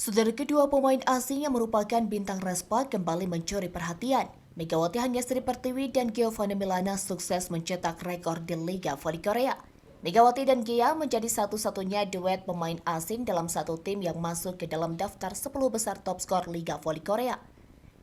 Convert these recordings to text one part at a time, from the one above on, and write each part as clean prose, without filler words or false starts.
Saudara, kedua pemain asing yang merupakan bintang Respa kembali mencuri perhatian. Megawati Hanyastri Pertiwi dan Giovanni Milana sukses mencetak rekor di Liga Voli Korea. Megawati dan Gia menjadi satu-satunya duet pemain asing dalam satu tim yang masuk ke dalam daftar 10 besar top skor Liga Voli Korea.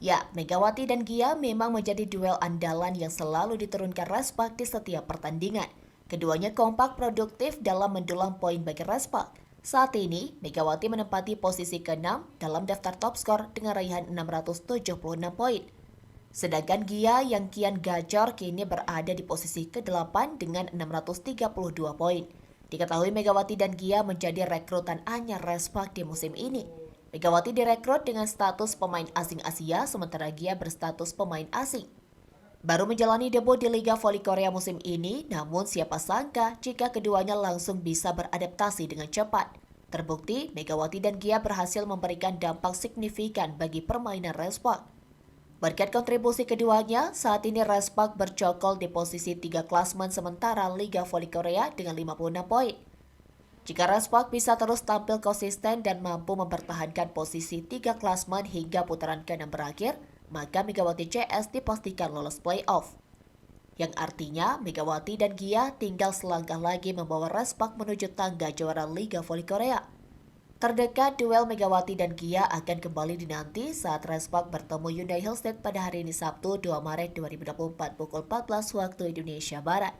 Ya, Megawati dan Gia memang menjadi duel andalan yang selalu diturunkan Respa di setiap pertandingan. Keduanya kompak produktif dalam mendulang poin bagi Respa. Saat ini, Megawati menempati posisi ke-6 dalam daftar top skor dengan raihan 676 poin. Sedangkan Gia yang kian gacor kini berada di posisi ke-8 dengan 632 poin. Diketahui Megawati dan Gia menjadi rekrutan anyar Respa di musim ini. Megawati direkrut dengan status pemain asing Asia, sementara Gia berstatus pemain asing. Baru menjalani debut di Liga Voli Korea musim ini, namun siapa sangka jika keduanya langsung bisa beradaptasi dengan cepat. Terbukti, Megawati dan Gia berhasil memberikan dampak signifikan bagi permainan Respak. Berkat kontribusi keduanya, saat ini Respak bercokol di posisi 3 klasmen sementara Liga Voli Korea dengan 56 poin. Jika Respak bisa terus tampil konsisten dan mampu mempertahankan posisi 3 klasmen hingga putaran ke-6 berakhir, maka Megawati CS dipastikan lolos playoff. Yang artinya Megawati dan Gia tinggal selangkah lagi membawa Respak menuju tangga juara Liga Voli Korea. Terdekat duel Megawati dan Gia akan kembali dinanti saat Respak bertemu Hyundai Hillstead pada hari ini Sabtu 2 Maret 2024 pukul 14 waktu Indonesia Barat.